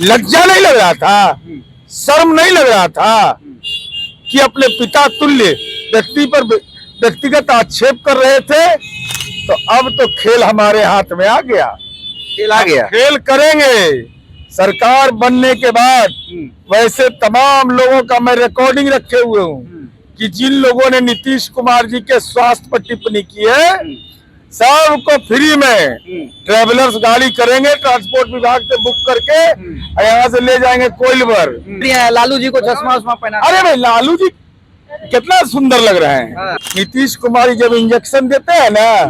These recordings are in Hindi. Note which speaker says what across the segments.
Speaker 1: लज्जा नहीं लग रहा था, शर्म नहीं लग रहा था कि अपने पिता तुल्य व्यक्ति पर व्यक्तिगत आक्षेप कर रहे थे। तो अब तो खेल हमारे हाथ में आ गया,
Speaker 2: खेल आ गया।
Speaker 1: खेल करेंगे सरकार बनने के बाद। वैसे तमाम लोगों का मैं रिकॉर्डिंग रखे हुए हूँ कि जिन लोगों ने नीतीश कुमार जी के स्वास्थ्य पर टिप्पणी की है, सबको फ्री में ट्रेवलर्स गाड़ी करेंगे, ट्रांसपोर्ट विभाग से बुक करके यहाँ से ले जाएंगे कोइलवर।
Speaker 2: लालू जी को चश्मा उस्मा पहना।
Speaker 1: अरे भाई, लालू जी कितना सुंदर लग रहे हैं। नीतीश कुमार जी जब इंजेक्शन देते हैं ना,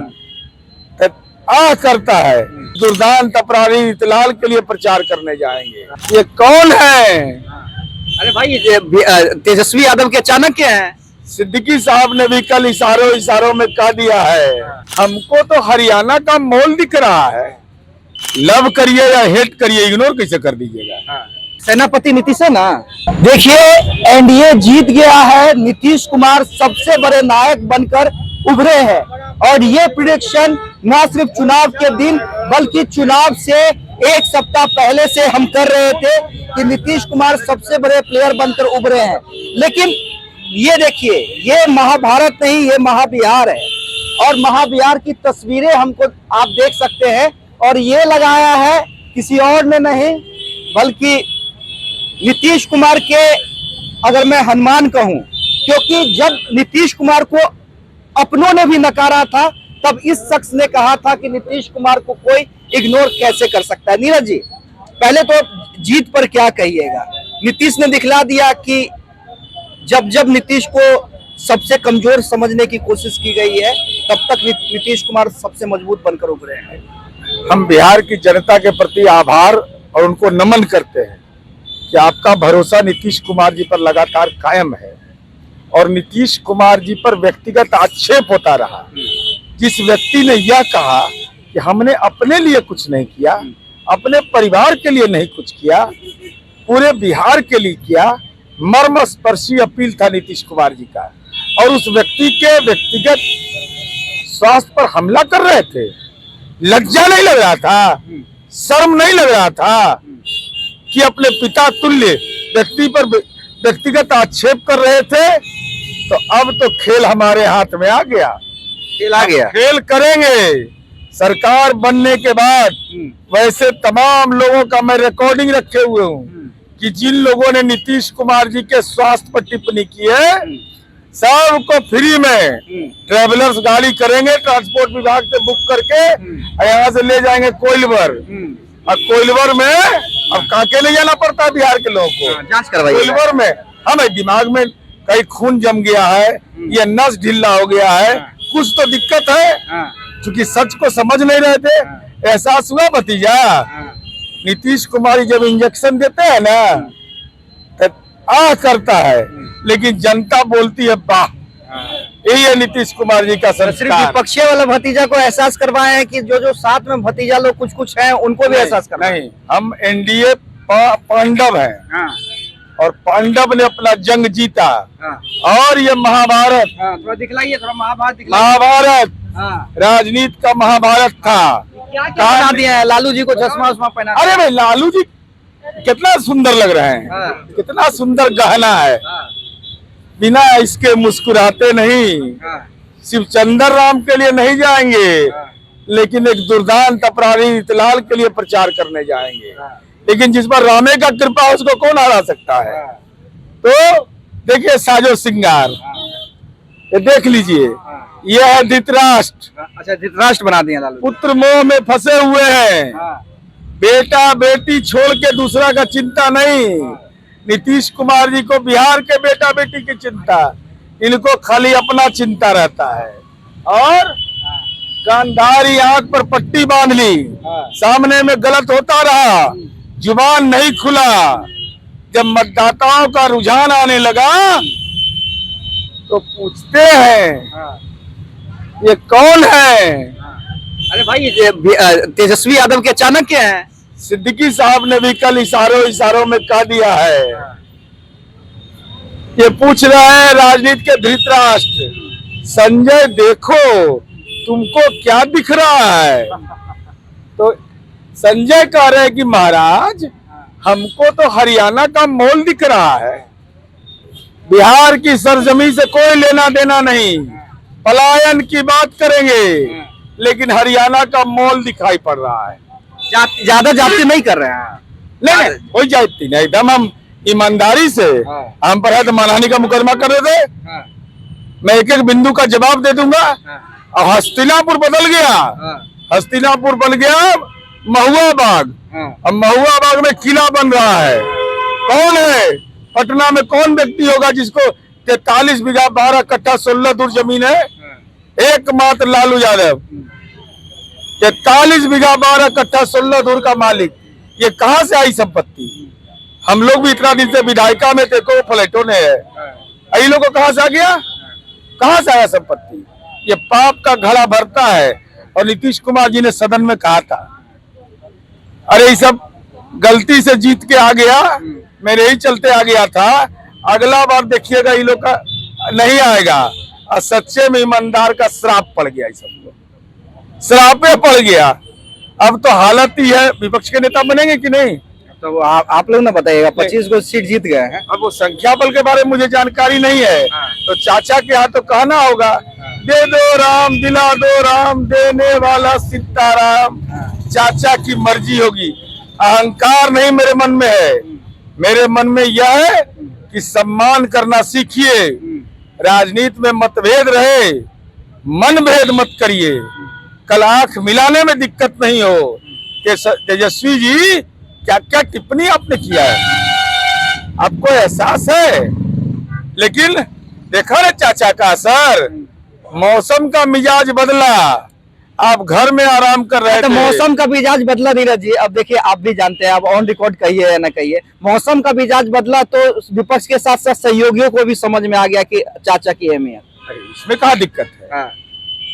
Speaker 1: तब आह करता है। दुर्दांत अपराधी इतलाल के लिए प्रचार करने जाएंगे। ये कौन है?
Speaker 2: अरे भाई, तेजस्वी यादव के अचानक क्या है?
Speaker 1: सिद्दीकी साहब ने भी कल इशारों में कह दिया है, हमको तो हरियाणा का मॉल दिख रहा है। लव करिए या हेट करिए, इग्नोर कैसे कर दीजिएगा?
Speaker 2: सेनापति नीतीश है ना। देखिए, एनडीए जीत गया है, नीतीश कुमार सबसे बड़े नायक बनकर उभरे हैं। और ये प्रेडिक्शन न सिर्फ चुनाव के दिन बल्कि चुनाव से एक सप्ताह पहले से हम कर रहे थे कि नीतीश कुमार सबसे बड़े प्लेयर बनकर उभरे हैं। लेकिन ये देखिए, ये महाभारत नहीं, ये महाबिहार है। और महाबिहार की तस्वीरें हमको आप देख सकते हैं। और ये लगाया है किसी और ने नहीं बल्कि नीतीश कुमार के, अगर मैं हनुमान कहूं, क्योंकि जब नीतीश कुमार को अपनों ने भी नकारा था, तब इस शख्स ने कहा था कि नीतीश कुमार को कोई इग्नोर कैसे कर सकता है। नीरज जी, पहले तो जीत पर क्या कहिएगा? नीतीश ने दिखला दिया कि जब जब नीतीश को सबसे कमजोर समझने की कोशिश की गई है, तब तक नीतीश कुमार सबसे मजबूत बनकर उभरे हैं।
Speaker 1: हम बिहार की जनता के प्रति आभार और उनको नमन करते हैं कि आपका भरोसा नीतीश कुमार जी पर लगातार कायम है। और नीतीश कुमार जी पर व्यक्तिगत आक्षेप होता रहा। जिस व्यक्ति ने यह कहा कि हमने अपने लिए कुछ नहीं किया, अपने परिवार के लिए नहीं कुछ किया, पूरे बिहार के लिए किया, मर्मस्पर्शी अपील था नीतीश कुमार जी का। और उस व्यक्ति के व्यक्तिगत स्वास्थ्य पर हमला कर रहे थे। लज्जा नहीं लग रहा था, शर्म नहीं लग रहा था कि अपने पिता तुल्य व्यक्ति पर व्यक्तिगत आक्षेप कर रहे थे। तो अब तो खेल हमारे हाथ में आ गया,
Speaker 2: खेल आ गया।
Speaker 1: खेल करेंगे सरकार बनने के बाद। वैसे तमाम लोगों का मैं रिकॉर्डिंग रखे हुए हूँ कि जिन लोगों ने नीतीश कुमार जी के स्वास्थ्य पर टिप्पणी की है, सबको फ्री में ट्रेवलर्स गाड़ी करेंगे, ट्रांसपोर्ट विभाग से बुक करके यहाँ से ले जाएंगे कोइलवर। और कोइलवर में अब काके ले जाना पड़ता है बिहार के लोगों को,
Speaker 2: जांच करवाइए।
Speaker 1: कोइलवर में हमें दिमाग में कहीं खून जम गया है, ये नस ढीला हो गया है, कुछ तो दिक्कत है। क्योंकि सच को समझ नहीं रहे थे। एहसास हुआ भतीजा? नीतीश कुमार जब इंजेक्शन देते हैं ना, तब आह करता है, लेकिन जनता बोलती है वाह। यही है नीतीश कुमार जी का संस्कार।
Speaker 2: सिर्फ विपक्षी वाला भतीजा को एहसास करवाए हैं कि जो साथ में भतीजा लोग कुछ है उनको भी एहसास करवाए।
Speaker 1: नहीं, हम एनडीए पांडव हैं। और पांडव ने अपना जंग जीता। और ये महाभारत,
Speaker 2: थोड़ा दिखलाइए, थोड़ा महाभारत
Speaker 1: महाभारत राजनीति का महाभारत था।
Speaker 2: क्या बना दिया है? लालू जी को चश्मा उस्मा पहना।
Speaker 1: अरे भाई, लालू जी कितना सुंदर लग रहे हैं, कितना सुंदर गहना है। बिना इसके मुस्कुराते नहीं। सिर्फ चंदर राम के लिए नहीं जाएंगे, लेकिन एक दुर्दांत अपराधी इतलाल के लिए प्रचार करने जाएंगे। लेकिन जिस पर रामे का कृपा उसको कौन हरा सकता है? तो देखिए साजो सिंगार, ये देख लीजिए, ये है धृतराष्ट्र।
Speaker 2: अच्छा, धृतराष्ट्र बना दिया लालू।
Speaker 1: पुत्र मोह में फंसे हुए हैं। बेटा बेटी छोड़ के दूसरा का चिंता नहीं। नीतीश कुमार जी को बिहार के बेटा बेटी की चिंता, इनको खाली अपना चिंता रहता है। और गांधारी आंख पर पट्टी बांध ली, सामने में गलत होता रहा, जुबान नहीं खुला। जब मतदाताओं का रुझान आने लगा तो पूछते हैं ये कौन है?
Speaker 2: अरे भाई, तेजस्वी यादव के अचानक क्या है?
Speaker 1: सिद्दीकी साहब ने भी कल इशारों में कह दिया है। ये पूछ रहे हैं राजनीति के धृतराष्ट्र, संजय देखो तुमको क्या दिख रहा है? तो संजय कह रहे हैं कि महाराज हमको तो हरियाणा का मॉल दिख रहा है, बिहार की सरजमी से कोई लेना देना नहीं, पलायन की बात करेंगे, लेकिन हरियाणा का मॉल दिखाई पड़ रहा है।
Speaker 2: ज्यादा जाति नहीं कर रहे हैं।
Speaker 1: नहीं कोई जाति नहीं, एकदम हम ईमानदारी से, हम पर है तो मानहानि का मुकदमा कर रहे थे। मैं एक एक बिंदु का जवाब दे दूंगा। और हस्तिनापुर बदल गया, हस्तिनापुर बन गया महुआ बाग। अब महुआ बाग में किला बन रहा है। कौन है पटना में, कौन व्यक्ति होगा जिसको 43 बीघा 12 कट्ठा 16 दूर जमीन है? एकमात्र लालू यादव, 43 बीघा 12 कट्ठा 16 दूर का मालिक। ये कहां से आई संपत्ति? हम लोग भी इतना दिन से विधायिका में थे, को फ्लैटों ने है, इन लोगों को कहां से आ गया? कहां से आया संपत्ति? ये पाप का घड़ा भरता है। और नीतीश कुमार जी ने सदन में कहा था, अरे ये सब गलती से जीत के आ गया, मेरे ही चलते आ गया था, अगला बार देखिएगा ये लोग का नहीं आएगा। और सच्चे में ईमानदार का श्राप पड़ गया, इस सबको श्रापे पड़ गया। अब तो हालत ही है, विपक्ष के नेता बनेंगे कि नहीं?
Speaker 2: तो आप लोग ना बताइएगा, 25 को सीट जीत गए हैं।
Speaker 1: अब वो संख्या बल के बारे में मुझे जानकारी नहीं है। तो चाचा के यहाँ तो कहना होगा, दे दो राम दिला दो राम, देने वाला सीताराम, चाचा की मर्जी होगी। अहंकार नहीं मेरे मन में है, मेरे मन में यह है कि सम्मान करना सीखिए। राजनीति में मतभेद रहे, मन भेद मत करिए। कल आंख मिलाने में दिक्कत नहीं हो कि तेजस्वी जी क्या क्या टिप्पणी आपने किया है, आपको एहसास है। लेकिन देखा ना चाचा का असर, मौसम का मिजाज बदला, आप घर में आराम कर रहे थे।
Speaker 2: मौसम का मिजाज बदला नीरज जी, अब देखिए आप भी जानते हैं, आप ऑन रिकॉर्ड कहिए या ना कहिए, मौसम का मिजाज बदला तो विपक्ष के साथ साथ सहयोगियों को भी समझ में आ गया कि चाचा की अहमियत।
Speaker 1: इसमें कहाँ दिक्कत है?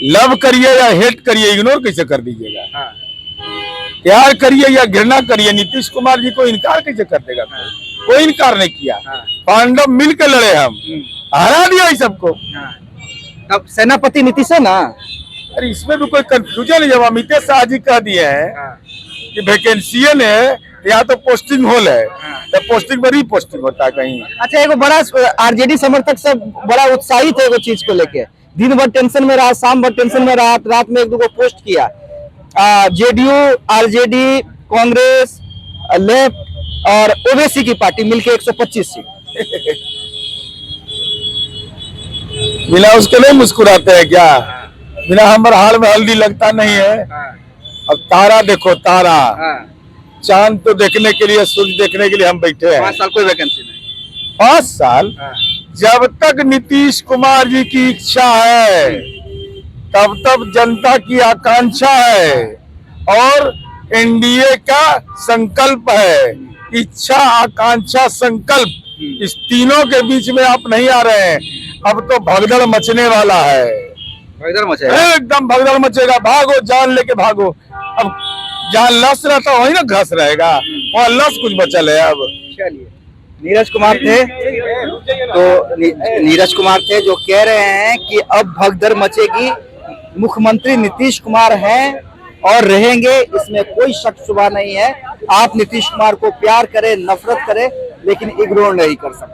Speaker 1: लव करिए या हेट करिए, इग्नोर कैसे कर दीजिएगा? प्यार करिए या घृणा करिए, नीतीश कुमार जी को इनकार कैसे कर देगा? कोई इनकार नहीं किया। पांडव मिलकर लड़े, हम हरा दिया इस सबको।
Speaker 2: अब सेनापति नीतीश है ना।
Speaker 1: अरे इसमें भी कोई कंफ्यूजन है। जब अमित शाह जी कह दिए हैं कि वैकेंसी है या तो पोस्टिंग होल है, तो पोस्टिंग में रीपोस्टिंग होता है कहीं।
Speaker 2: अच्छा, एगो बड़ा आरजेडी समर्थक सब बड़ा उत्साहित है वो चीज को लेके, दिन भर टेंशन में रहा, शाम भर टेंशन में रहा, रात में एक दो पोस्ट किया। जेडीयू, आरजेडी, कांग्रेस, लेफ्ट और ओबीसी की पार्टी मिलके 125 सीट।
Speaker 1: बिना उसके नहीं मुस्कुराते हैं क्या? बिना हमर हाल में हल्दी लगता नहीं है। अब तारा देखो, तारा चांद तो देखने के लिए, सूर्य देखने के लिए हम बैठे हैं।
Speaker 2: 5 साल कोई वैकेंसी नहीं।
Speaker 1: 5 साल जब तक नीतीश कुमार जी की इच्छा है, तब तक जनता की आकांक्षा है और एनडीए का संकल्प है। इच्छा, आकांक्षा, संकल्प, इस तीनों के बीच में आप नहीं आ रहे हैं। अब तो भगदड़ मचने वाला है,
Speaker 2: भगदड़ मचेगा,
Speaker 1: एकदम भगदड़ मचेगा। भागो, जान लेके भागो। अब जहाँ लस रहता वही ना घस रहेगा, वहाँ लस कुछ बचल है। अब
Speaker 2: चलिए, नीरज कुमार थे तो नीरज कुमार थे जो कह रहे हैं कि अब भगदड़ मचेगी, मुख्यमंत्री नीतीश कुमार हैं और रहेंगे, इसमें कोई शक शुबा नहीं है। आप नीतीश कुमार को प्यार करें, नफरत करें, लेकिन इग्नोर नहीं कर सकते।